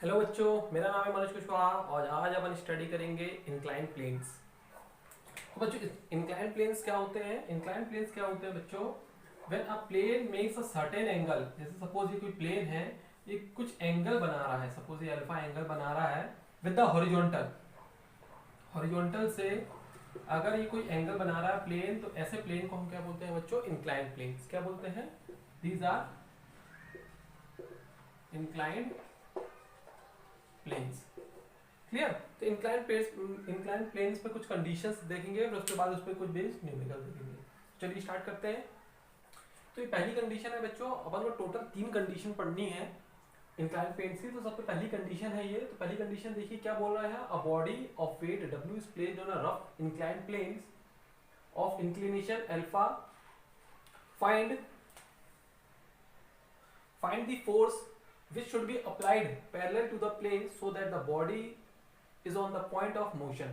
Hello बच्चों, मेरा नाम है मनोज कुशवाहा और आज अपन स्टडी करेंगे इंक्लाइन प्लेन्स। तो बच्चों, इंक्लाइन प्लेन्स क्या होते हैं? इंक्लाइन प्लेन्स क्या होते हैं बच्चों? When a plane makes a certain angle, जैसे सपोज ये कोई प्लेन है, ये कुछ एंगल बना रहा है, सपोज ये अल्फा एंगल बना रहा है विद द हॉरिजॉन्टल। हॉरिजॉन्टल से अगर ये कोई एंगल बना रहा है प्लेन, तो ऐसे प्लेन को हम क्या बोलते हैं बच्चों? Incline planes. क्या बोलते हैं? These are inclined planes. Clear? तो इंक्लाइन प्लेन्स पे कुछ कंडीशंस देखेंगे, फिर उसके बाद उस पर कुछ बेस्ड न्यूमेरिकल देखेंगे। चलिए स्टार्ट करते हैं। तो ये पहली कंडीशन है बच्चों, अपन को टोटल 3 कंडीशन पढ़नी है इंक्लाइन प्लेन्स की। तो सबसे पहली कंडीशन है ये। तो पहली कंडीशन देखिए क्या बोल रहा है? A body of weight W is placed on a rough incline planes of inclination alpha, find the force which should be applied parallel to the plane so that the body is on the point of motion।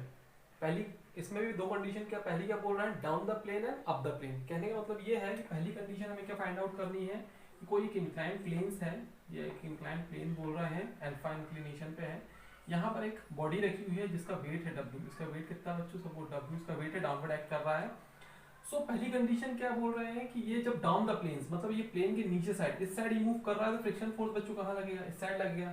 पहली इसमें भी दो condition, क्या पहली क्या बोल रहा है? Down the plane and up the plane. कहने का मतलब ये है कि पहली कंडीशन हमें क्या फाइंड आउट करनी है कि कोई एक इंक्लाइन प्लेन्स है, ये एक इंक्लाइन प्लेन बोल रहे हैं, अल्फा इंक्लिनेशन पे है। यहाँ पर एक बॉडी रखी हुई है जिसका वेट है W। इसका वेट कितना बच्चों? सपोज W इसका वेट है, डाउनवर्ड एक्ट कर रहा है। सो पहली कंडीशन क्या बोल रहे हैं कि ये जब डाउन द प्लेन्स, मतलब ये प्लेन के नीचे साइड, इस साइड ही मूव कर रहा है, तो फ्रिक्शन फोर्स बच्चों कहाँ लगेगा? इस साइड लगेगा।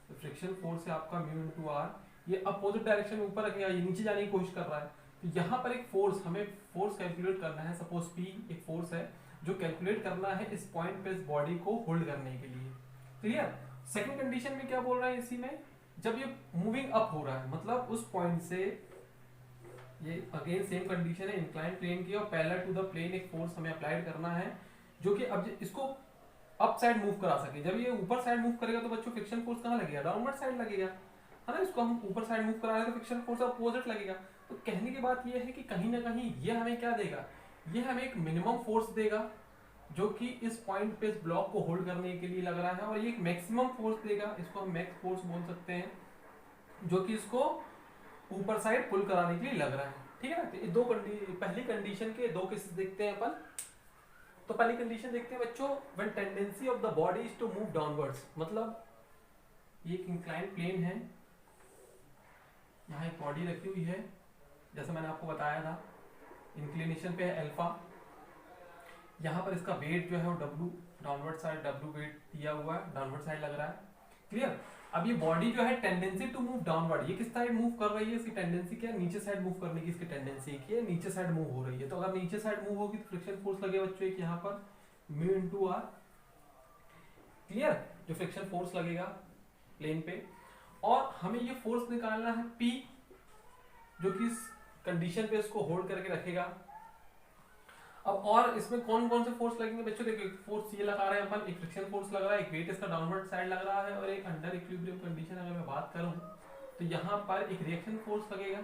तो फ्रिक्शन फोर्स है आपका म्यू इनटू आर, ये अपोजिट डायरेक्शन में ऊपर रखेगा, ये नीचे जाने की कोशिश कर रहा है। तो यहाँ पर एक फोर्स, हमें फोर्स कैलकुलेट करना है। सपोज P एक फोर्स है जो कैलकुलेट करना है इस पॉइंट पे इस बॉडी को होल्ड करने के लिए। क्लियर? सेकंड कंडीशन में क्या बोल रहा है इसी में? जब ये मूविंग अप हो रहा है, मतलब उस पॉइंट से, ये अगेन सेम कंडीशन है इंक्लाइन प्लेन की, और पैरेलल टू द प्लेन एक फोर्स हमें अप्लाइड करना है जो कि अब इसको अप साइड मूव करा सके। जब ये ऊपर साइड मूव करेगा तो बच्चों फ्रिक्शन फोर्स कहाँ लगेगा? डाउनवर्ड साइड लगेगा, है ना। इसको हम ऊपर साइड मूव करा रहे हैं तो फ्रिक्शन फोर्स अपोजिट लगेगा। तो कहने की बात ये है कि कहीं ना कहीं ये हमें क्या देगा? ये हमें एक मिनिमम फोर्स देगा जो कि इस पॉइंट पे इस ब्लॉक को होल्ड करने के लिए लग रहा है, और ये एक मैक्सिमम फोर्स देगा, इसको हम मैक्स फोर्स बोल सकते हैं, जो कि इसको ऊपर साइड पुल कराने के लिए लग रहा है। ठीक है ना। तो ये दो पहली कंडीशन के दो केसेस देखते हैं अपन। तो पहली कंडीशन देखते हैं बच्चों, when tendency of the body is to move downwards, मतलब ये एक इंक्लाइन प्लेन है, यहाँ एक बॉडी रखी हुई है, जैसे मैंने आपको बताया था इंक्लिनेशन पे है अल्फा, यहाँ पर इसका वेट जो है वो W, downward side W weight दिया हुआ है, डाउनवर्ड साइड लग रहा है। क्लियर? अब ये बॉडी जो है टेंडेंसी टू मूव डाउनवर्ड, ये किस साइड मूव कर रही है? इसकी टेंडेंसी क्या है? नीचे साइड मूव करने की इसकी टेंडेंसी की है, नीचे साइड मूव हो रही है। तो अगर नीचे साइड मूव होगी तो फ्रिक्शन फोर्स लगेगा बच्चों एक यहाँ पर म्यू इनटू आर। क्लियर? जो फ्रिक्शन फोर्स लगेगा प्लेन पे, और हमें ये फोर्स निकालना है P, जो कि इस कंडीशन पे इसको होल्ड करके रखेगा। अब और इसमें कौन कौन से फोर्स लगेंगे बच्चों? देखो, एक फोर्स ये लगा रहे हैं अपन, एक फ्रिक्शन फोर्स लग रहा है, एक वेट इसका डाउनवर्ड साइड लग रहा है, और एक अंडर इक्विलिब्रियम कंडीशन अगर मैं बात करूं तो यहाँ पर एक रिएक्शन फोर्स लगेगा।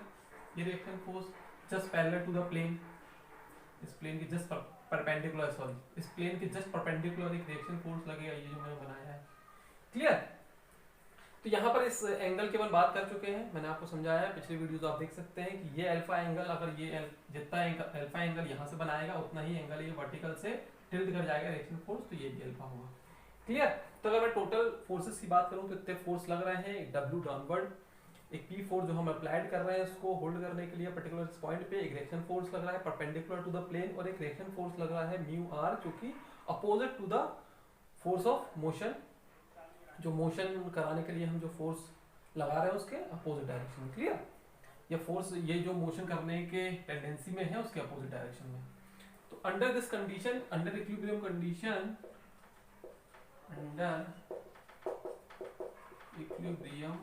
ये reaction force just parallel to the plane, इस प्लेन के जस्ट परपेंडिकुलर, सॉरी इस प्लेन के जस्ट परपेंडिकुलर एक रिएक्शन फोर्स लगेगा, ये जो मैंने बनाया है। क्लियर? तो यहाँ पर इस एंगल की अपन बात कर चुके हैं, मैंने आपको समझाया है, पिछले वीडियोस आप देख सकते हैं कि ये अल्फा एंगल, अगर ये जितना अल्फा एंगल यहाँ से बनाएगा उतना ही एंगल ये वर्टिकल से टिल्ट कर जाएगा रिएक्शन फोर्स, तो ये भी अल्फा होगा। क्लियर? तो अगर मैं टोटल फोर्सेस की बात करूँ तो इतने फोर्स लग रहे हैं, एक W डाउनवर्ड, एक P फोर्स जो हम अप्लाइड कर रहे हैं इसको होल्ड करने के लिए पर्टिकुलर पॉइंट पे, एक रिएक्शन फोर्स लग रहा है परपेंडिकुलर टू द प्लेन, और एक रिएक्शन फोर्स लग रहा है म्यू आर, जो कि opposite to the force of motion, जो मोशन कराने के लिए हम जो फोर्स लगा रहे हैं उसके अपोजिट डायरेक्शन में। क्लियर? ये फोर्स, ये जो मोशन करने के टेंडेंसी में है उसके अपोजिट डायरेक्शन में। तो under this condition, under equilibrium condition, under equilibrium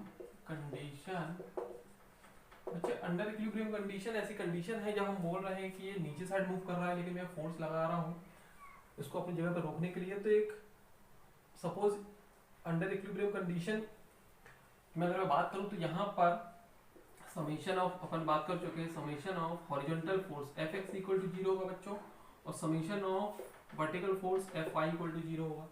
condition, अच्छा अंडर इक्विलिब्रियम कंडीशन ऐसी कंडीशन है जब हम बोल रहे हैं कि ये नीचे साइड मूव कर रहा है लेकिन मैं फोर्स लगा रहा हूँ इसको अपनी जगह पर रोकने के लिए। तो एक सपोज अंडर इक्विलिब्रियम कंडीशन में अगर मैं बात करूं तो यहाँ पर समेशन ऑफ, अपन बात कर चुके हैं, summation of horizontal force Fx equal to 0 होगा बच्चों, और summation of vertical force Fy equal to 0 होगा।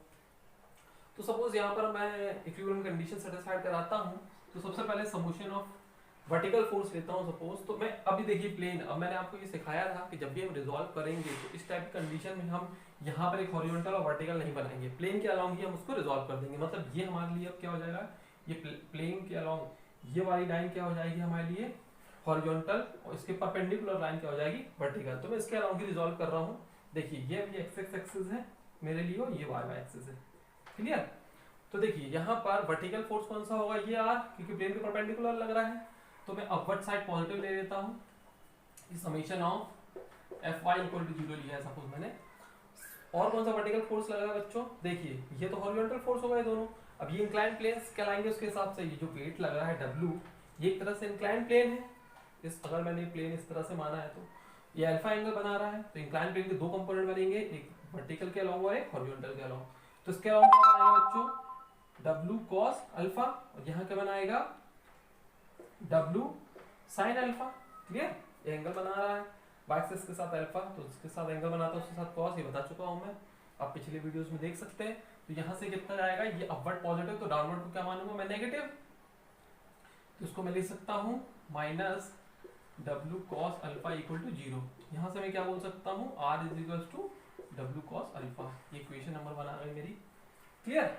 तो सपोज यहाँ पर मैं इक्विलिब्रियम कंडीशन सेटिस्फाइड कराता हूँ, तो सबसे पहले समेशन ऑफ वर्टिकल फोर्स लेता हूँ सपोज। तो मैं अभी देखिए प्लेन, अब मैंने आपको ये सिखाया था कि जब भी हम रिजॉल्व करेंगे तो इस टाइप की कंडीशन में हम यहाँ पर एक हॉरिजॉन्टल और वर्टिकल नहीं बनाएंगे, प्लेन के अलाउंग ही हम उसको रिजॉल्व कर देंगे। मतलब ये हमारे लिए अब क्या हो जाएगा ये प्लेन के अलॉन्ग ये वाली लाइन क्या हो जाएगी हमारे लिए हॉरिजॉन्टल, और इसके परपेंडिकुलर लाइन क्या हो जाएगी वर्टिकल। तो मैं इसके अलॉन्ग ही रिजॉल्व कर रहा हूँ। देखिए ये अभी एक्स एक्सिस है मेरे लिए और ये वाई एक्सिस है, क्लियर। तो देखिए यहाँ पर वर्टिकल फोर्स कौन सा होगा, ये आर, क्योंकि प्लेन के परपेंडिकुलर लग रहा है, तो मैं अपवर्ड साइड पॉजिटिव ले लेता हूँ। Summation of F Y equal to 0 लिया है सपोज मैंने। और कौन सा वर्टिकल फोर्स लग रहा है बच्चों, देखिए ये तो हॉरिजॉन्टल फोर्स होगा ये दोनों। अब ये इंक्लाइन प्लेन्स कहलाएंगे उसके हिसाब से। ये जो वेट लग रहा है W, ये एक तरह से इंक्लाइन प्लेन है। इस अगर मैंने प्लेन इस तरह से माना है तो ये अल्फा एंगल बना रहा है, तो इंक्लाइन प्लेन के दो कंपोनेंट बनेंगे, एक वर्टिकल के अलॉन्ग और एक हॉरिजॉन्टल के अलॉन्ग। तो इसके अलॉन्ग क्या बनाएगा बच्चों, W cos अल्फा, और यहाँ क्या बनाएगा W sin अल्फा, क्लियर। ये एंगल बना रहा है y एक्सिस के साथ अल्फा, तो इसके साथ एंगल बनाता है उसके साथ cos, ये बता चुका हूं मैं, आप पिछले वीडियोस में देख सकते हैं। तो यहाँ से कितना जाएगा, ये अपवर्ड पॉजिटिव, तो डाउनवर्ड को क्या मानूंगा मैं नेगेटिव, तो इसको मैं लिख सकता हूँ minus W cos alpha equal to 0। यहाँ से मैं क्या बोल सकता हूँ, R is equal to W cos alpha. ये इक्वेशन नंबर बना गई मेरी, क्लियर।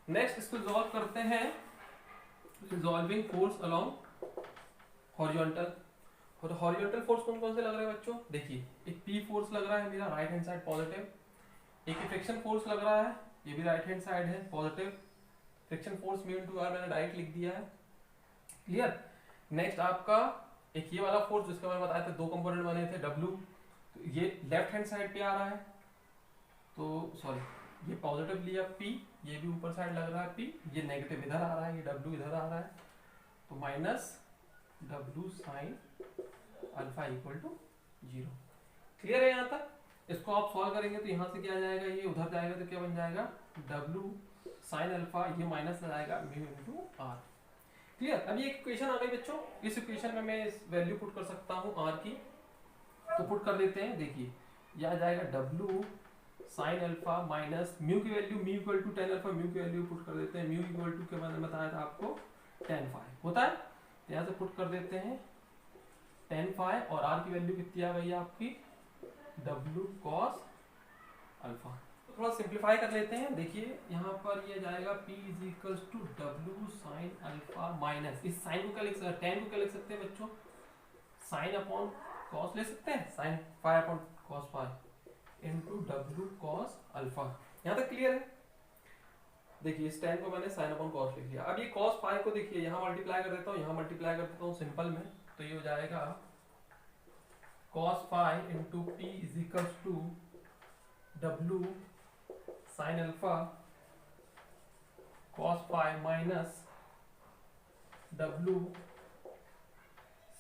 नेक्स्ट इसको सॉल्व करते हैं, रिजॉल्विंग फोर्स अलोंग हॉरिजॉन्टल। और हॉरिजॉन्टल फोर्स कौन कौन से लग रहे हैं बच्चों, देखिए एक P फोर्स लग रहा है मेरा राइट हैंड साइड पॉजिटिव, एक फ्रिक्शन फोर्स लग रहा है, ये भी राइट हैंड साइड है positive, friction force mu into R मैंने डायरेक्ट लिख दिया है, क्लियर। नेक्स्ट आपका एक ये वाला फोर्स जिसका मैंने बताया था दो कंपोनेंट बने थे W, तो ये लेफ्ट हैंड साइड पे आ रहा है, तो सॉरी ये पॉजिटिव लिया P, ये भी ऊपर साइड लग रहा है P, ये नेगेटिव इधर आ रहा है, ये W इधर आ रहा है, तो minus W sine alpha equal to 0, clear है यहाँ तक। इसको आप सॉल्व करेंगे तो यहाँ से क्या आ जाएगा, ये उधर जाएगा तो क्या बन जाएगा W साइन अल्फा, ये माइनस आ जाएगा म्यू इनटू आर, क्लियर। अब ये इक्वेशन आ गई बच्चों, इस इक्वेशन में मैं इस वैल्यू पुट कर सकता हूँ आर की, तो पुट कर देते हैं। देखिए यह आ जाएगा W sine alpha minus mu की value mu equal to ten alpha, mu की वैल्यू पुट कर देते हैं, म्यू इक्वल टू के मैंने बताया था आपको टेन फाई होता है, तो यहाँ से पुट कर देते हैं टेन फाई, और आर की वैल्यू कितनी आ गई आपकी W cos अल्फा। तो थोड़ा सिंप्लीफाई कर लेते हैं, देखिए यहाँ पर ये जाएगा P is equal to W sine alpha minus, इस साइन को क्या लिख सकते हैं, टेन को क्या लिख सकते हैं बच्चों, साइन अपॉन कॉस ले सकते हैं, sine phi upon cos phi into W cos alpha. यहाँ तक क्लियर है। देखिए इस टेन को मैंने साइन अपॉन कॉस लिख लिया। अब ये cos फाई को देखिए यहाँ मल्टीप्लाई कर देता हूँ, यहाँ मल्टीप्लाई कर देता हूँ सिंपल में, तो ये हो जाएगा cos phi into P is equal to W sine alpha cos phi minus W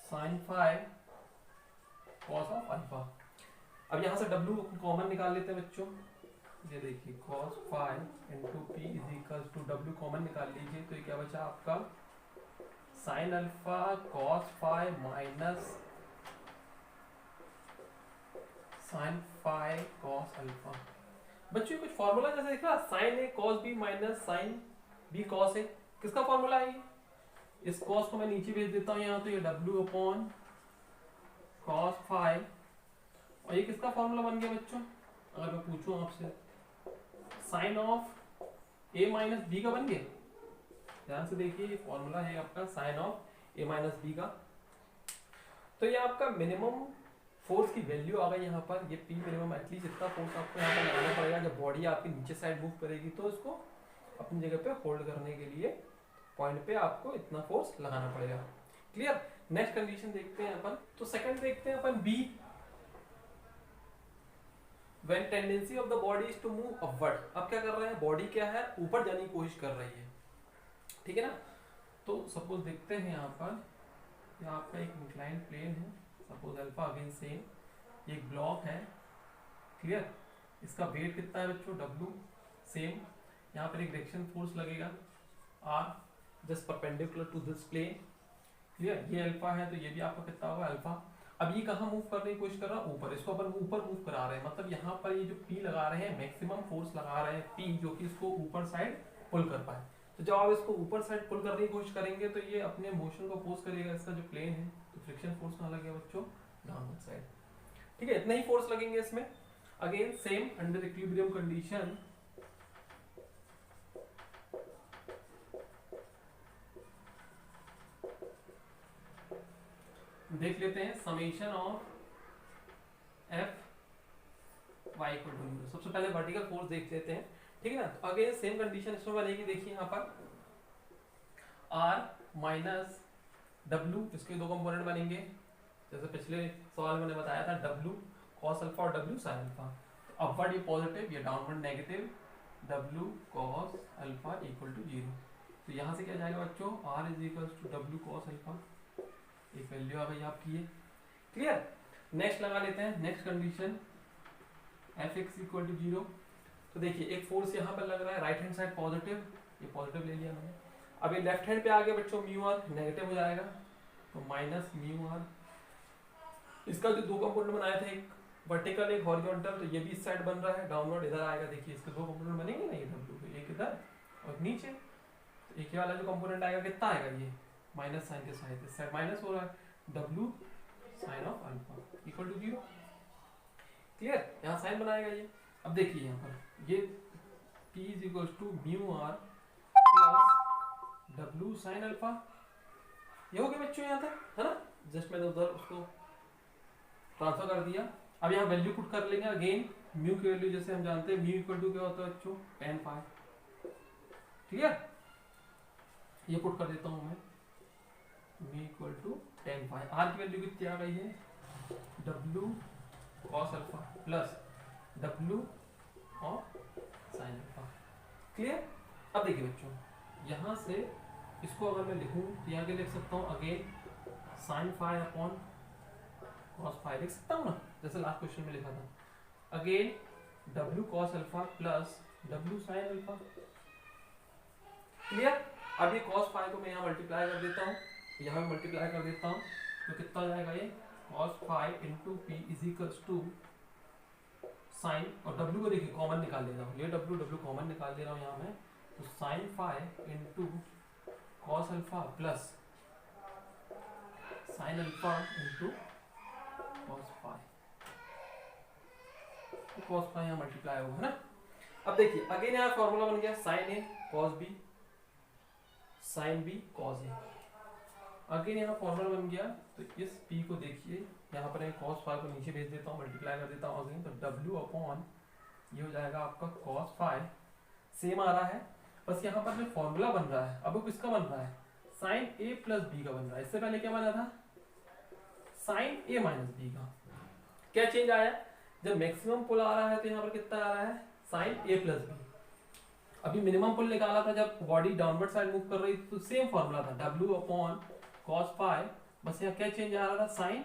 sine phi cos of alpha. अब यहाँ से W कॉमन निकाल लेते हैं बच्चों, ये देखिए cos phi into P is equal to W common निकाल लीजिए, तो ये क्या बचा आपका sine alpha cos phi minus sine phi cos alpha. बच्चों कुछ फॉर्मूला जैसे दिख रहा, sine A cos b minus sine b cos a, किसका फॉर्मूला है ये, इस cos को मैं नीचे भेज देता हूँ यहाँ, तो ये W अपॉन cos फाई, और ये किसका फॉर्मूला बन गया बच्चों, अगर मैं पूछूं आपसे sine of a minus b का बन गया। ध्यान से देखिए ये फॉर्मूला है आपका sine of a minus b का। तो ये आपका मिनिमम फोर्स की वैल्यू आ गई यहाँ पर, ये P मिनिमम एटलीस्ट इतना फोर्स आपको यहाँ पर लगाना पड़ेगा, जब बॉडी आपकी नीचे साइड मूव करेगी तो इसको अपनी जगह पे होल्ड करने के लिए पॉइंट पे आपको इतना फोर्स लगाना पड़ेगा, क्लियर। नेक्स्ट कंडीशन देखते हैं अपन, तो सेकंड देखते हैं अपन B, when tendency of the body is to move upward। अब क्या कर रहे हैं, बॉडी क्या है ऊपर जाने की कोशिश कर रही है, ठीक है ना। तो सपोज देखते हैं यहाँ पर, यहाँ आपका एक इंक्लाइन प्लेन है, सपोज अल्फा अगेन सेम, ये एक ब्लॉक है, क्लियर। इसका वेट कितना है बच्चों W सेम, यहाँ पर एक डायरेक्शन फोर्स लगेगा R just perpendicular to this plane, clear. ये अल्फा है तो ये भी आपका कितना होगा अल्फा। अब ये कहाँ मूव करने की कोशिश कर रहा है, ऊपर, इसको अपन ऊपर मूव करा रहे हैं, मतलब यहाँ पर ये जो P लगा रहे हैं मैक्सिमम फोर्स लगा रहे हैं P, जो कि इसको ऊपर साइड पुल कर पाए। तो जब आप इसको ऊपर साइड पुल करने की कोशिश करेंगे तो ये अपने मोशन को अपोज करेगा, इसका जो प्लेन है, तो फ्रिक्शन फोर्स कहाँ लगेगा बच्चों, डाउनवर्ड साइड, ठीक है। इतने ही फोर्स लगेंगे इसमें। Again same under equilibrium condition देख लेते हैं summation of F Y equal to 0। सबसे पहले वर्टिकल फोर्स देख लेते हैं, ठीक है ना। तो अगेन सेम कंडीशन इसमें बनेगी, देखिए यहाँ पर r माइनस w, इसके दो कंपोनेंट बनेंगे जैसे पिछले सवाल मैंने बताया था, w cos अल्फा और w sin अल्फा। तो अपवर्ड ये पॉजिटिव, ये downward negative, w cos alpha equal to 0। तो यहाँ से क्या जाएगा बच्चों, r is equal to w cos alpha, एक वैल्यू आ गई आपकी ये, क्लियर। नेक्स्ट लगा लेते हैं next condition F X equal to 0। तो देखिए एक फोर्स यहाँ पर लग रहा है, राइट हैंड साइड पॉजिटिव, ये पॉजिटिव ले लिया मैंने। अब ये लेफ्ट हैंड पे आ गया बच्चों, म्यू आर नेगेटिव हो जाएगा, तो माइनस म्यू आर। इसका जो दो कंपोनेंट बनाए थे, एक वर्टिकल एक हॉरिजॉन्टल, तो ये भी इस साइड बन रहा है, डाउनवर्ड इधर आएगा। देखिए इसके दो कंपोनेंट बनेंगे ना, ये डब्ल्यू के, एक इधर और नीचे। तो एक वाला जो कंपोनेंट आएगा कितना आएगा, ये माइनस साइन के साइड, इस साइड माइनस हो रहा है, W sine of alpha equal to 0, clear. यहाँ साइन बनाएगा ये। अब देखिए यहाँ पर ये P is equal to mu R plus W sine alpha, ये हो गया बच्चों यहाँ तक, है ना। जस्ट मैंने उधर उसको ट्रांसफर कर दिया। अब यहाँ वैल्यू पुट कर लेंगे अगेन, म्यू की वैल्यू जैसे हम जानते हैं, म्यू इक्वल टू क्या होता है बच्चों, tan फाई, ठीक है। ये पुट कर देता हूँ मैं, mu equal to tan phi. R की वैल्यू कितनी आ गई है, W cos alpha plus W और साइन अल्फा, क्लियर। अब देखिए बच्चों, यहाँ से इसको अगर मैं लिखूं तो यहाँ के लिख सकता हूँ again sine phi upon cos phi, लिख सकता हूँ ना, जैसे लास्ट क्वेश्चन में लिखा था। Again W cos alpha plus W sine alpha, clear. अब ये cos फाई को मैं यहाँ मल्टीप्लाई कर देता हूँ, यहाँ भी मल्टीप्लाई कर देता हूँ, तो कितना हो जाएगा ये cos phi into P is equals to sine, और w को देखिए कॉमन निकाल ले रहा हूँ, ये w कॉमन निकाल ले रहा हूँ यहाँ मैं, तो sine phi into cos alpha plus sine alpha into cos phi, cos phi यहाँ मल्टीप्लाई होगा, है ना। अब देखिए अगेन यहाँ फॉर्मूला बन गया, sine A cos B, sine B cos A. Again यहाँ फॉर्मूला बन गया, तो इस p को देखिए यहाँ पर cos फाई को नीचे भेज देता हूँ, मल्टीप्लाई कर देता हूँ अगेन, तो w अपॉन ये हो जाएगा आपका cos फाई, सेम आ रहा है, बस यहाँ पर जो फॉर्मूला बन रहा है, अब वो किसका बन रहा है, साइन a प्लस बी का बन रहा है। इससे पहले क्या बना था, साइन a माइनस बी का। क्या चेंज आया, जब मैक्सिमम पुल आ रहा है तो यहाँ पर कितना आ रहा है, साइन a प्लस बी। अभी मिनिमम पुल निकाला था जब बॉडी डाउनवर्ड साइड मूव कर रही थी, तो सेम फॉर्मूला था w अपॉन cos फाई, बस यहाँ क्या चेंज आ रहा था, sine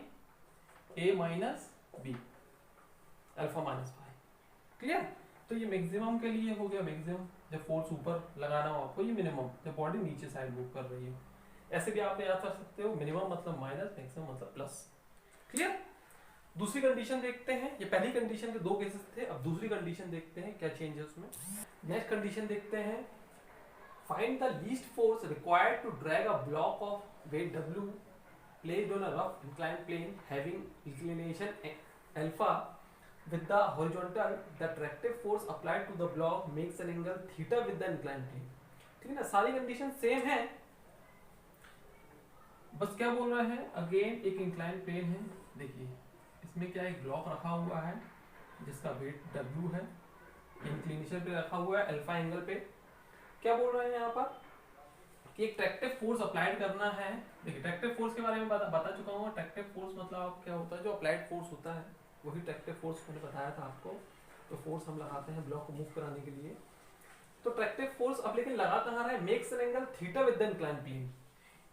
a minus B alpha minus phi, clear. तो ये मैक्सिमम के लिए हो गया, मैक्सिमम जब फोर्स ऊपर लगाना हो आपको, ये मिनिमम जब बॉडी नीचे साइड मूव कर रही है। ऐसे भी आप याद कर सकते हो, मिनिमम मतलब माइनस, मैक्सिमम मतलब प्लस, क्लियर। दूसरी कंडीशन देखते हैं, ये पहली कंडीशन के दो केसेस थे, अब दूसरी कंडीशन देखते हैं क्या चेंज है उसमें। नेक्स्ट कंडीशन देखते हैं, find the least force required to drag a block of weight W placed on a rough inclined plane having inclination alpha with the horizontal. The attractive force applied to the block makes an angle theta with the inclined plane, ठीक है ना। सारी condition same है, बस क्या बोल रहा है, अगेन एक इंक्लाइन प्लेन है। देखिए इसमें क्या एक ब्लॉक रखा हुआ है जिसका वेट W है, इंक्लिनेशन पे रखा हुआ है अल्फा एंगल पे। क्या बोल रहे हैं यहाँ पर कि एक ट्रैक्टिव फोर्स अप्लाइड करना है। देखिए ट्रैक्टिव फोर्स के बारे में बता चुका हूँ। ट्रैक्टिव फोर्स मतलब क्या होता है, जो अप्लाइड फोर्स होता है वही ट्रैक्टिव फोर्स मैंने बताया था आपको। तो फोर्स हम लगाते हैं ब्लॉक को मूव कराने के लिए। तो ट्रैक्टिव फोर्स अब लेकिन लगा कहाँ रहा है, makes an angle theta with the incline plane.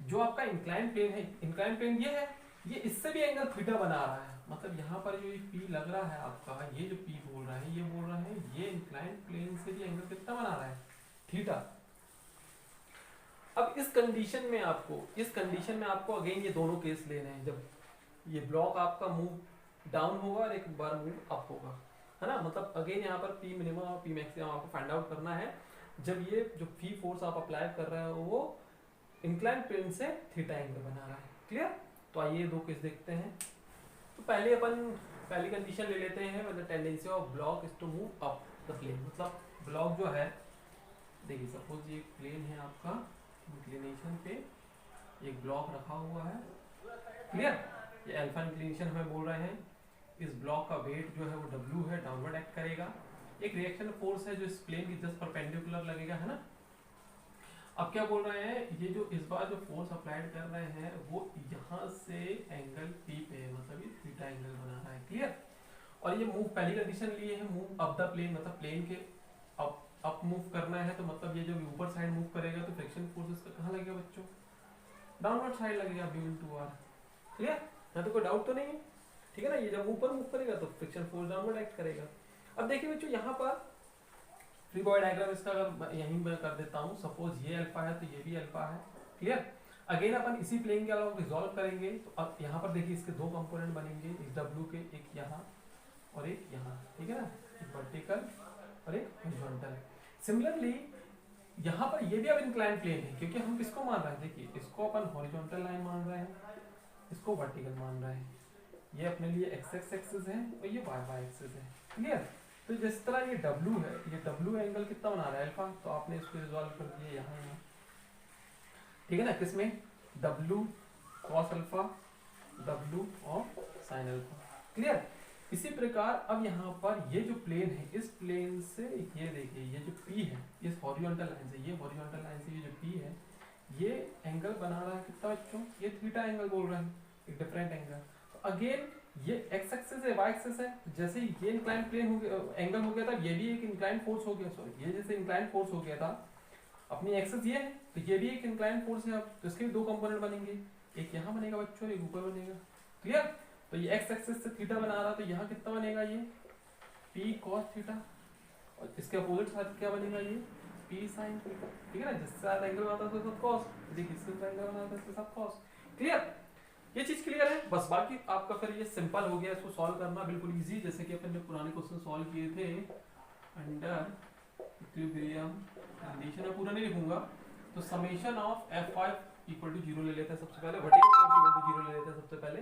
जो आपका इंक्लाइन प्लेन है, इंक्लाइन प्लेन ये है, ये इससे भी एंगल थीटा बना रहा है। मतलब यहाँ पर जो ये P लग रहा है आपका, ये जो P बोल रहा है, ये बोल रहा है ये इंक्लाइन प्लेन से भी एंगल कितना बना रहा है, थीटा। अब इस कंडीशन में आपको अगेन ये दोनों केस लेने हैं, जब ये ब्लॉक आपका मूव डाउन होगा और एक बार मूव अप होगा, है ना। मतलब अगेन यहाँ पर P मिनिमम और P मैक्सिमम आपको फाइंड आउट करना है। जब ये जो फी फोर्स आप अप्लाई कर रहे हो वो इंक्लाइन प्लेन से थीटा एंगल बना रहा है, क्लियर। तो आइए दो केस देखते हैं। तो पहले अपन पहली कंडीशन ले लेते हैं, मतलब tendency of block is to move up the plane. मतलब ब्लॉक जो है, देखिए सपोज ये प्लेन है आपका, इंक्लिनेशन पे एक ब्लॉक रखा हुआ है, क्लियर। ये अल्फा इंक्लिनेशन हमें बोल रहे हैं, इस ब्लॉक का वेट जो है वो W है, डाउनवर्ड एक्ट करेगा। एक रिएक्शन फोर्स है जो इस प्लेन की जस्ट परपेंडिकुलर लगेगा, है ना। अब क्या बोल रहे हैं, ये जो इस बार जो फोर्स अप्लाइड कर रहे हैं वो यहाँ से एंगल P पे है, मतलब ये थीटा एंगल बना रहा है, क्लियर। और ये मूव पहली कंडीशन लिए है, मूव अप द प्लेन, मतलब प्लेन के अप मूव करना है, तो मतलब ये जो ऊपर साइड मूव करेगा तो फ्रिक्शन फोर्स इसका कहाँ लगेगा बच्चों, डाउनवर्ड साइड लगेगा, B/R, क्लियर। यहाँ तो कोई डाउट तो नहीं है, ठीक है ना। ये जब ऊपर मूव करेगा तो फ्रिक्शन फोर्स डाउनवर्ड एक्ट करेगा। अब देखिए बच्चों यहाँ पर फ्री बॉडी डायग्राम इसका अगर यहीं मैं कर देता हूँ, सपोज ये अल्फा है तो ये भी अल्फा है, क्लियर। अगेन अपन इसी प्लेन के अलावा रिजॉल्व करेंगे, तो अब यहाँ पर देखिए इसके दो कंपोनेंट बनेंगे, एक W के, एक यहाँ और एक यहाँ, ठीक है ना, एक वर्टिकल और एक हॉरिजॉन्टल। सिमिलरली यहाँ पर ये भी अब इंक्लाइन प्लेन है, क्योंकि हम किसको मान रहे हैं, देखिए इसको अपन हॉरिजॉन्टल लाइन मान रहे हैं, इसको वर्टिकल मान रहे हैं, ये अपने लिए x एक्सिस है और ये y एक्सिस है, क्लियर। तो जिस तरह ये W है, ये W एंगल कितना बना रहा है, अल्फा, तो आपने इसको रिजॉल्व कर दिया यहाँ, ठीक है ना, किसमें, W cos अल्फा, W और sin अल्फा, क्लियर। इसी प्रकार अब यहाँ पर ये जो प्लेन है, इस प्लेन से ये देखिए ये जो P है, इस हॉरिजॉन्टल लाइन से, ये हॉरिजॉन्टल लाइन से ये जो P है, ये एंगल बना रहा है कितना बच्चों, ये थीटा एंगल बोल रहे हैं, एक डिफरेंट एंगल। तो अगेन ये x एक्सिस है, y एक्सिस है, जैसे ये इंक्लाइन प्लेन हो गया, एंगल हो गया था, ये भी एक इंक्लाइन फोर्स हो गया, सॉरी ये जैसे इंक्लाइन फोर्स हो गया था, अपनी एक्सिस ये है तो ये भी एक इंक्लाइन फोर्स है। अब तो इसके भी दो कंपोनेंट बनेंगे, एक यहाँ बनेगा बच्चों, एक ऊपर बनेगा, क्लियर। तो ये x एक्सिस से थीटा बना रहा, तो यहाँ कितना बनेगा, ये p cos थीटा, और इसके अपोजिट साइड क्या बनेगा, ये p sin थीटा, ठीक है ना। जिसके साथ एंगल बनाता है उसके साथ cos, देखिए इसके साथ एंगल बनाता है उसके साथ cos, क्लियर। ये चीज क्लियर है, बस बाकी आपका फिर ये सिंपल हो गया, इसको सॉल्व करना बिल्कुल इजी, जैसे कि अपन ने पुराने क्वेश्चन सॉल्व किए थे अंडर इक्विलिब्रियम कंडीशन, मैं पूरा नहीं लिखूंगा। तो summation of F5 equal to 0 ले लेते हैं सबसे पहले, वर्टिकल फोर्स इक्वल टू 0 ले लेते हैं सबसे पहले।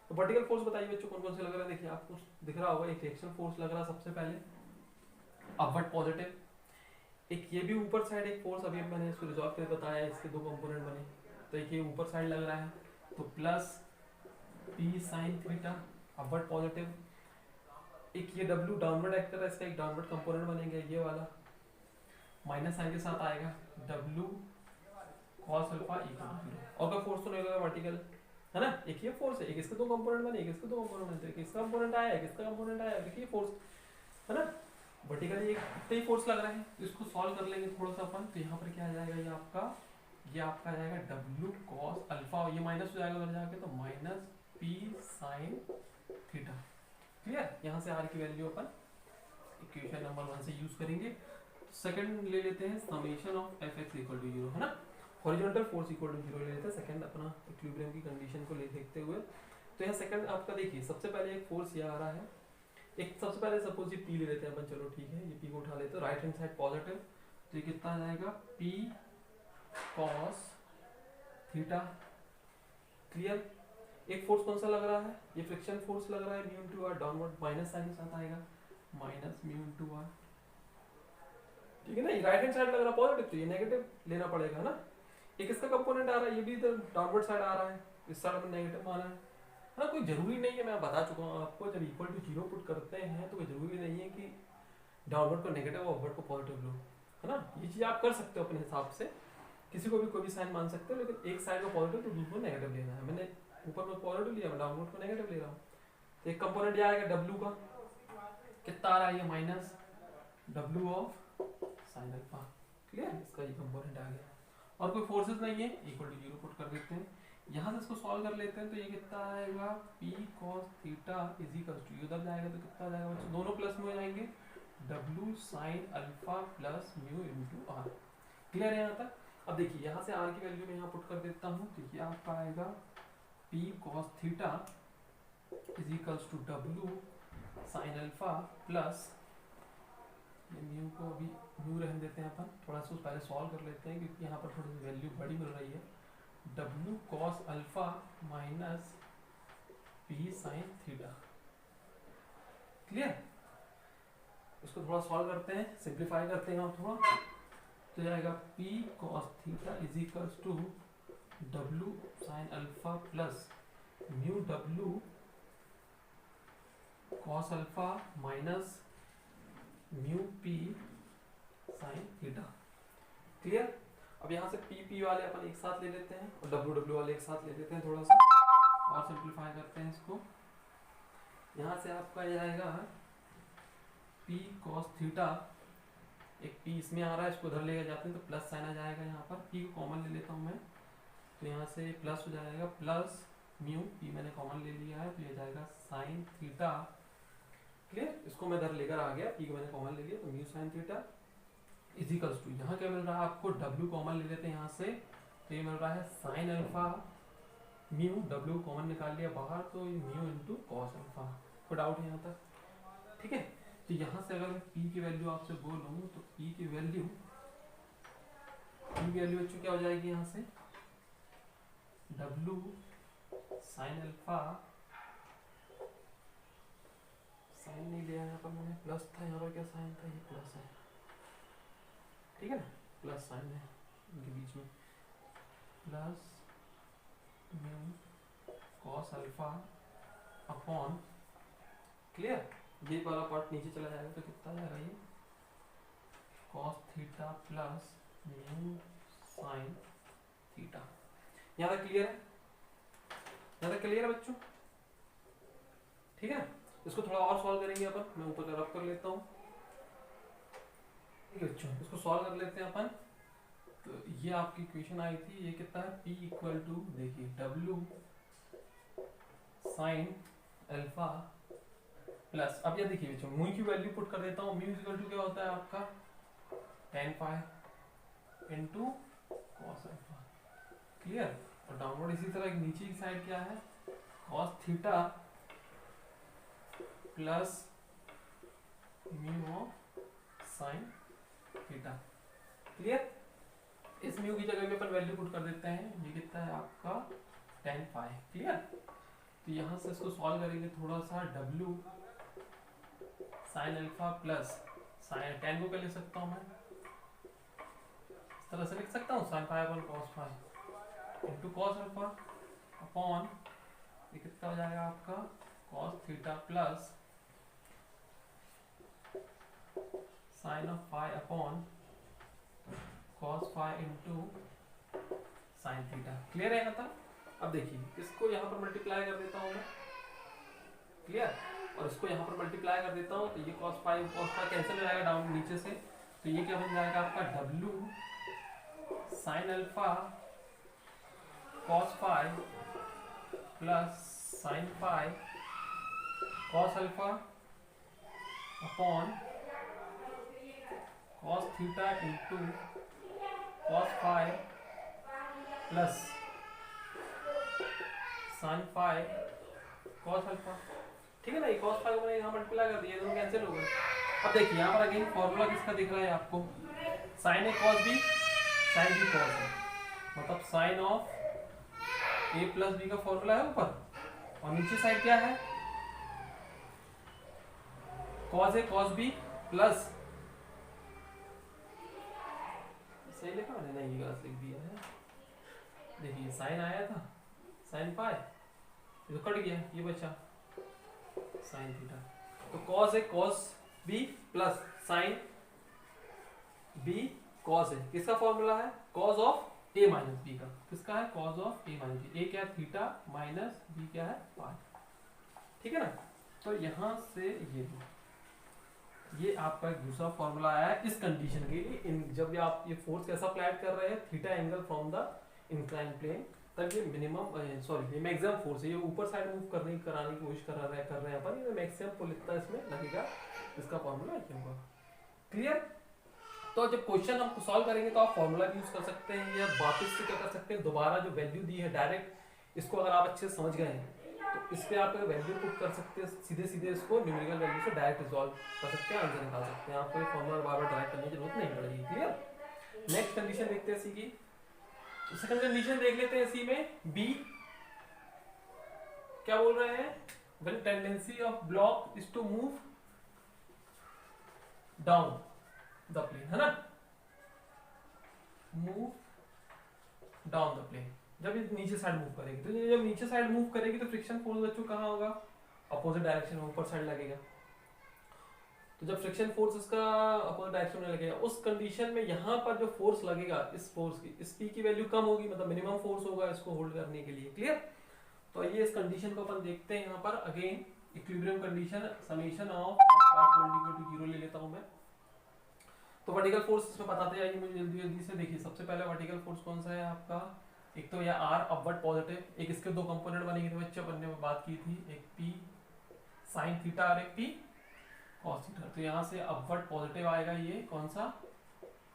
तो वर्टिकल फोर्स बताइए बच्चों कौन कौन से लग रहा है, देखिए आपको दिख रहा होगा, एक रिएक्शन फोर्स लग रहा है सबसे पहले, अपवर्ड पॉजिटिव, एक ये भी ऊपर साइड एक फोर्स, अभी मैंने इसको रिजॉल्व करके बताया, इसके दो कंपोनेंट बने, तो एक ये ऊपर साइड लग रहा है, तो plus p sin theta upward positive, एक ये W डाउनवर्ड एक्ट कर रहा है, इसका एक डाउनवर्ड कंपोनेंट बनेगा ये वाला, माइनस साइन के साथ आएगा W cos alpha equal to 0, और कोई फोर्स तो नहीं लगा वर्टिकल, है ना। एक ये फोर्स है, एक इसके दो कंपोनेंट बने, एक इसके दो कंपोनेंट बने, एक इसका कंपोनेंट आया, एक इसका कंपोनेंट आया, देखिए फोर्स, है ना, वर्टिकली एक इतने ही फोर्स लग रहे हैं। तो इसको सॉल्व कर लेंगे थोड़ा सा अपन, तो यहाँ पर क्या आ जाएगा, ये आपका आ जाएगा W cos अल्फा, ये माइनस हो जाएगा उधर जाके, तो minus p sin theta, clear. यहाँ से r की वैल्यू अपन इक्वेशन नंबर 1 से यूज करेंगे। सेकंड ले लेते हैं, summation of fx equal to 0, है ना, हॉरिजॉन्टल फोर्स इक्वल टू 0 ले लेते हैं, सेकंड अपना इक्विलिब्रियम की कंडीशन को ले देखते हुए। तो यहाँ सेकंड आपका देखिए, सबसे पहले एक फोर्स ये आ रहा है, एक सबसे पहले सपोज ये p ले लेते हैं अपन, चलो ठीक है, ये p को उठा लेते हैं, राइट हैंड साइड पॉजिटिव, तो ये कितना आ जाएगा, p cos थीटा, क्लियर। एक फोर्स कौन सा लग रहा है, ये फ्रिक्शन फोर्स लग रहा है, mu into r, downward minus sine के साथ आएगा, माइनस म्यू इनटू r, ठीक है ना। ये राइट हैंड साइड लग रहा है पॉजिटिव, तो ये नेगेटिव लेना पड़ेगा ना। एक इसका कंपोनेंट आ रहा है, ये भी इधर डाउनवर्ड साइड आ रहा है, इस साइड में नेगेटिव माना है ना। कोई जरूरी नहीं है, मैं बता चुका हूँ आपको, जब इक्वल टू 0 पुट करते हैं तो कोई जरूरी नहीं है कि डाउनवर्ड को नेगेटिव और अपवर्ड को पॉजिटिव लो, है ना। ये चीज आप कर सकते हो अपने हिसाब से, किसी को भी कोई भी साइन मान सकते हो, लेकिन एक साइड को पॉजिटिव तो दूसरे को नेगेटिव लेना है। मैंने ऊपर में पॉजिटिव लिया, मैं डाउनवर्ड को नेगेटिव ले रहा हूँ। तो एक कंपोनेंट ये आएगा W का, कितना आ रहा है, ये minus W of sine alpha, clear, इसका ये कंपोनेंट आ गया। और कोई फोर्सेस नहीं है, इक्वल टू 0 पुट कर देते हैं, यहाँ से इसको सॉल्व कर लेते हैं। तो ये कितना आएगा, p cos theta is equal to, ये उधर जाएगा तो कितना आ जाएगा बच्चों, दोनों प्लस में हो जाएंगे, W sin alpha plus mu into r, clear है यहाँ तक। अब देखिए यहाँ से r की वैल्यू में यहाँ पुट कर देता हूँ, तो ये आपका आएगा p cos theta is equal to W sin alpha plus, ये म्यू को अभी म्यू रहने देते हैं अपन, थोड़ा सा पहले सॉल्व कर लेते हैं क्योंकि यहाँ पर थोड़ी सी वैल्यू बड़ी मिल रही है, W cos alpha minus p sin theta, clear. इसको थोड़ा सॉल्व करते हैं, सिंप्लीफाई करते हैं हम थोड़ा, तो जाएगा p cos theta is equal to W sin alpha plus mu W cos alpha minus mu P sine theta. Clear? अब यहाँ से पी वाले अपन एक साथ ले लेते हैं और डब्ल्यू वाले एक साथ ले लेते हैं, थोड़ा सा और सिंप्लीफाई करते हैं इसको। यहाँ से आपका ये आएगा पी कॉस थीटा, एक पी इसमें आ रहा है, इसको उधर लेकर जाते हैं तो प्लस साइन आ जाएगा। यहाँ पर पी को कॉमन ले लेता हूँ मैं, तो यहाँ से प्लस हो जाएगा, प्लस म्यू पी मैंने कॉमन ले लिया है तो ये जाएगा साइन थीटा। क्लियर? इसको मैं इधर लेकर आ गया, पी को मैंने कॉमन ले लिया तो mu sine theta equals to, यहाँ क्या मिल रहा है आपको, डब्ल्यू कॉमन ले लेते हैं यहाँ से, तो ये मिल रहा है sine alpha mu, W common निकाल लिया बाहर तो म्यू इंटू कॉस अल्फा। कोई डाउट है यहाँ तक? ठीक है, तो यहाँ से अगर मैं पी की वैल्यू आपसे बोलूँ तो पी की वैल्यू बच्चों क्या हो जाएगी, यहाँ से डब्ल्यू साइन अल्फा, साइन नहीं लिया यहाँ पर मैंने, प्लस था यहाँ पर, क्या साइन था, ये प्लस है, ठीक है ना, प्लस साइन है इनके बीच में, plus mu cos alpha upon, clear? ये वाला पार्ट नीचे चला जाएगा तो कितना जाएगा ये, cos theta plus mu sine theta. यहाँ तक क्लियर है? यहाँ तक क्लियर है बच्चों? ठीक है, इसको थोड़ा और सॉल्व करेंगे अपन, मैं ऊपर का रब कर लेता हूँ। ठीक है बच्चों, इसको सॉल्व कर लेते हैं अपन। तो ये आपकी इक्वेशन आई थी, ये कितना है, P इक्वल टू, देखिए डब्ल्यू साइन अल्फा प्लस, अब ये देखिए बच्चों म्यू की वैल्यू पुट कर देता हूँ, म्यू इक्वल टू क्या होता है आपका tan phi into cos alpha. Clear? और डाउनवर्ड इसी तरह नीचे की साइड क्या है, cos theta plus mu of sine theta. Clear? इस म्यू की जगह पे अपन वैल्यू पुट कर देते हैं, ये कितना है आपका tan फाई। क्लियर? तो यहाँ से इसको सॉल्व करेंगे थोड़ा सा, W sine alpha plus sign, tan को क्या लिख सकता हूँ मैं, इस तरह से लिख सकता हूँ, sine phi upon cos phi into cos alpha upon, ये कितना हो जाएगा आपका cos theta plus sine of phi upon cos phi into sine theta. Clear है मतलब? अब देखिए इसको यहाँ पर मल्टीप्लाई कर देता हूँ मैं, क्लियर? और इसको यहाँ पर मल्टीप्लाई कर देता हूँ तो ये cos फाई कैंसिल हो जाएगा डाउन नीचे से, तो ये क्या बन जाएगा आपका W sine alpha cos phi plus sine phi cos alpha upon cos theta into cos phi plus sine phi cos alpha. ठीक है ना, ये cos फाई को मैंने यहाँ मल्टीप्लाई कर दिया, दोनों कैंसिल हो गए। अब देखिए यहाँ पर अगेन फॉर्मूला किसका दिख रहा है आपको, sine A cos B, sine B cos है, मतलब sine of A plus B का फॉर्मूला है ऊपर, और नीचे साइड क्या है, cos A cos B plus, सही लिखा मैंने, नहीं गलत लिख दिया है, देखिए साइन आया था साइन फाई, ये तो कट गया, ये बचा साइन थीटा, तो cos A cos B plus sine B cos है, किसका फॉर्मूला है, cos of A minus B का, किसका है, cos of A minus B, A क्या है थीटा माइनस बी क्या है फाई। ठीक है ना, तो यहां से ये आपका एक दूसरा फॉर्मूला आया है इस कंडीशन के लिए, जब आप ये फोर्स कैसा अप्लाई कर रहे हैं, theta angle from the incline plane, तब ये मिनिमम सॉरी ये मैक्सिमम फोर्स है, ये ऊपर साइड मूव कराने की कोशिश कर रहे हैं अपन, ये मैक्सिमम पुल इतना इसमें लगेगा, इसका फॉर्मूला ये होगा। क्लियर? तो जब क्वेश्चन हम सॉल्व करेंगे तो आप फॉर्मूला भी यूज कर सकते हैं, या वापस से क्या कर सकते हैं, दोबारा जो वैल्यू दी है डायरेक्ट, इसको अगर आप अच्छे से समझ गए हैं तो इस पे आप वैल्यू पुट कर सकते हैं, सीधे इसको न्यूमेरिकल वैल्यू से डायरेक्ट रिजॉल्व कर सकते हैं, आंसर निकाल सकते हैं, आपको ये फॉर्मूला बार बार ड्राइव करने की जरूरत नहीं पड़ेगी। क्लियर? नेक्स्ट कंडीशन देखते हैं सी की, सेकंड कंडीशन देख लेते हैं इसी में, बी क्या बोल रहे हैं, when tendency of block is to move down the plane, है ना, मूव डाउन द प्लेन, जब ये नीचे साइड मूव करेगी, तो जब नीचे साइड मूव करेगी तो फ्रिक्शन फोर्स बच्चों कहाँ होगा, अपोजिट डायरेक्शन में ऊपर साइड लगेगा। तो जब फ्रिक्शन फोर्स इसका अपोजिट डायरेक्शन में लगेगा, उस कंडीशन में यहाँ पर जो फोर्स लगेगा इस फोर्स की, इस पी की वैल्यू कम होगी, मतलब मिनिमम फोर्स होगा इसको होल्ड करने के लिए। क्लियर? तो ये इस कंडीशन को अपन देखते हैं यहाँ पर। Again equilibrium condition, summation of zero ले लेता हूँ मैं। तो वर्टिकल फोर्स इसमें बताते जाइए मुझे जल्दी जल्दी से। देखिए सबसे पहले वर्टिकल फोर्स कौन सा है आपका, एक तो यह आर अपवर्ड पॉजिटिव, एक इसके दो कंपोनेंट बनेंगे थे बच्चे, अपन ने बात की थी, एक पी साइन थीटा और एक पी कॉस थीटा। तो यहाँ से अपवर्ड पॉजिटिव आएगा ये कौन सा,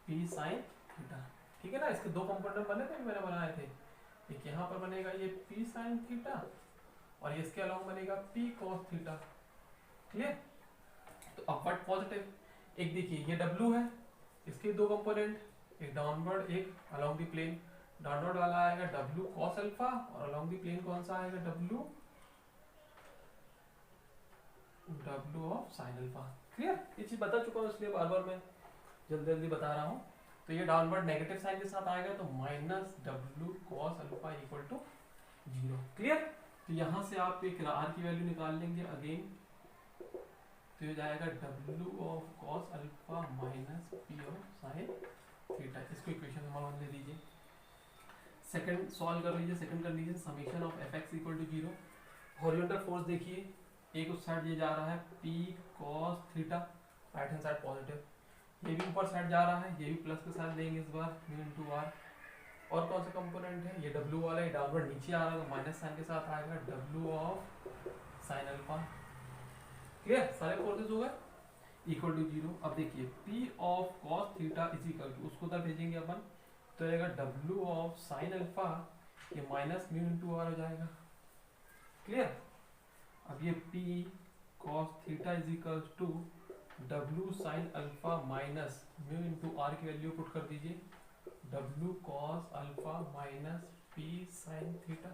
पी साइन थीटा। ठीक है ना, इसके दो कंपोनेंट बने थे, मैंने बनाए थे, एक यहाँ पर बनेगा ये पी साइन थीटा और ये इसके अलावा बनेगा पी कॉस थीटा। क्लियर? तो अपवर्ड पॉजिटिव, एक देखिए ये W है, इसके दो कंपोनेंट, एक डाउनवर्ड एक अलोंग द प्लेन। डाउनवर्ड वाला आएगा W cos अल्फा और अलोंग द प्लेन कौन सा आएगा, W of sine alpha. Clear? ये चीज बता चुका हूँ इसलिए बार बार मैं जल्दी जल्दी बता रहा हूँ। तो ये डाउनवर्ड नेगेटिव साइन के साथ आएगा, तो minus W cos alpha equal to 0। Clear? तो यहाँ से आप एक R की वैल्यू निकाल लेंगे अगेन, तो ये जाएगा W of cos alpha minus P of sine theta. इसको इक्वेशन नंबर 1 ले लीजिए। सेकंड सॉल्व कर लीजिए, second condition, summation of fx equal to 0। Horizontal force देखिए, एक उस साइड ये जा रहा है P cos theta, right hand side positive, ये भी ऊपर साइड जा रहा है, ये भी प्लस के साथ लेंगे इस बार, म्यू इनटू आर। और कौन सा कंपोनेंट है, ये W वाला है, डाउनवर्ड नीचे आ रहा है तो माइनस साइन के साथ आएगा W of sine alpha. Clear? सारे फोर्सेस हो गए, इक्वल टू 0। अब देखिए P of cos theta is equal to, उसको तब भेजेंगे अपन, तो आएगा W ऑफ साइन अल्फा, ये माइनस म्यू इनटू आर हो जाएगा। क्लियर? अब ये P cos theta is equal to W sine alpha minus mu into R की वैल्यू पुट कर दीजिए, W cos alpha minus P sine theta.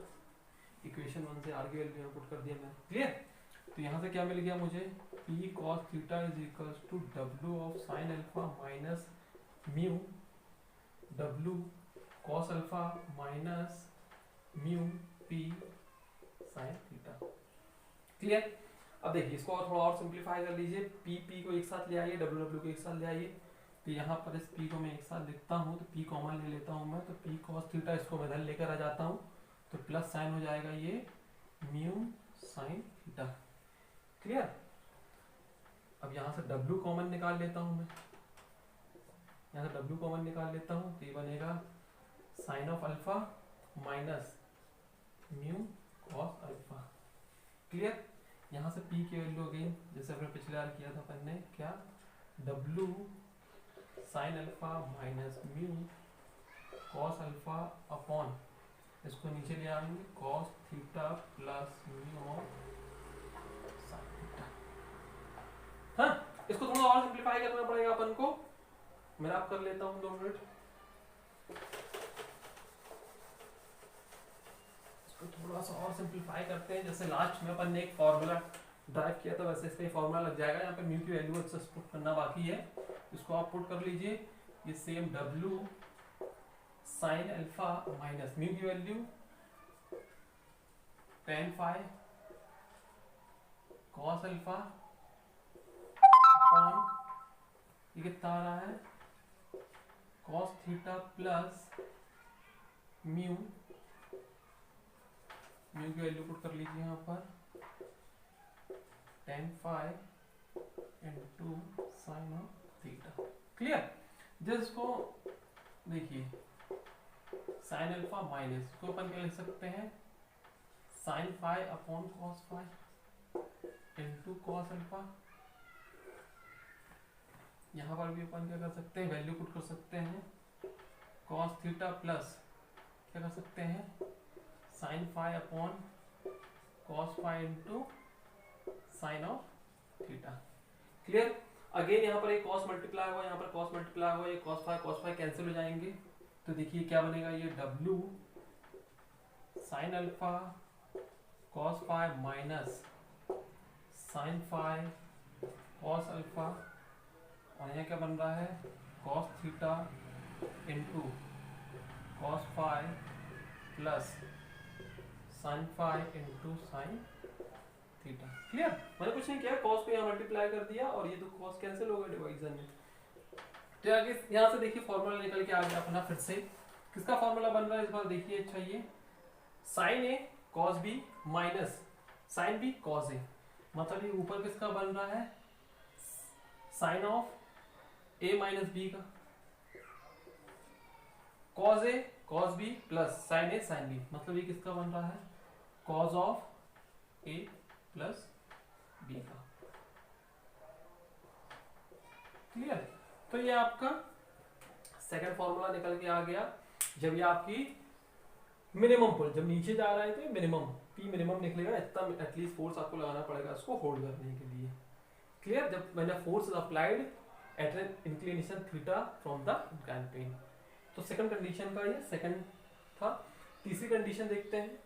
Equation 1 से are की वैल्यू पुट कर दिया मैंने। क्लियर? तो यहाँ से क्या मिल गया मुझे, P cos theta is equal to W of sine alpha minus mu W cos alpha minus mu P sine theta. Clear? अब देखिए इसको और थोड़ा और सिंप्लीफाई कर लीजिए, P को एक साथ ले आइए, W को एक साथ ले आइए। तो यहाँ पर इस P को मैं एक साथ लिखता हूँ, तो P कॉमन ले लेता हूँ मैं, तो P cos थीटा इसको मैं इधर लेकर आ जाता हूँ, तो प्लस साइन हो जाएगा ये म्यू साइन थीटा। क्लियर? अब यहाँ से W कॉमन निकाल लेता हूँ मैं, यहाँ से W कॉमन निकाल लेता हूँ, तो ये बनेगा sine of alpha minus mu cos alpha. Clear? यहाँ से P की वैल्यू अगेन जैसे हमने पिछले बार किया था अपन ने, क्या, W sine alpha minus mu cos alpha upon, इसको नीचे ले आएंगे, cos theta plus mu of sine theta. हाँ, इसको थोड़ा और सिंप्लीफाई करना पड़ेगा अपन को, मैं आप कर लेता हूँ 2 मिनट। इसको थोड़ा सा और सिंप्लीफाई करते हैं, जैसे लास्ट में अपन ने एक फॉर्मूला ड्राइव किया था वैसे इसका फॉर्मूला लग जाएगा। यहाँ पे म्यू की वैल्यू अच्छे से पुट करना बाकी है, इसको आप पुट कर लीजिए। ये same W sine alpha minus mu की value tan phi cos alpha upon, ये कितना आ रहा है, cos theta plus mu, mu की वैल्यू पुट कर लीजिए यहाँ पर, tan phi into sine of theta. Clear? जिसको देखिए साइन अल्फा माइनस, इसको अपन क्या लिख सकते हैं, sine phi upon cos phi into cos alpha. यहाँ पर भी अपन क्या कर सकते हैं, वैल्यू पुट कर सकते हैं, कॉस थीटा प्लस क्या कर सकते हैं, sine phi upon cos phi into sine of theta. Clear? Again यहाँ पर एक कॉस मल्टीप्लाई हुआ, यहाँ पर कॉस मल्टीप्लाई हुआ, ये कॉस फाई कैंसिल हो जाएंगे, तो देखिए क्या बनेगा, ये W sine alpha cos phi minus sine phi cos alpha, और यहाँ क्या बन रहा है, cos theta into cos phi plus sine phi into sine theta. Clear? मैंने कुछ नहीं किया, कॉस को यहाँ मल्टीप्लाई कर दिया और ये तो कॉस कैंसिल हो गया डिवाइजन में। तो आगे यहाँ से देखिए फॉर्मूला निकल के आ गया अपना। फिर से किसका फॉर्मूला बन रहा है इस बार देखिए। अच्छा ये sine A cos B minus sine B cos A, मतलब ये ऊपर किसका बन रहा है, sine of A minus B का, cos A cos B plus sine A sine B, मतलब ये किसका बन रहा है, cos of A plus B का। क्लियर? तो ये आपका सेकंड फॉर्मूला निकल के आ गया। जब ये आपकी मिनिमम पुल जब नीचे जा रहा है तो ये मिनिमम पी मिनिमम निकलेगा, इतना एटलीस्ट फोर्स आपको लगाना पड़ेगा उसको होल्ड करने के लिए। क्लियर? जब मैंने force applied at an inclination theta from the inclined plane. तो सेकंड कंडीशन का ये सेकंड था। तीसरी कंडीशन देखते हैं।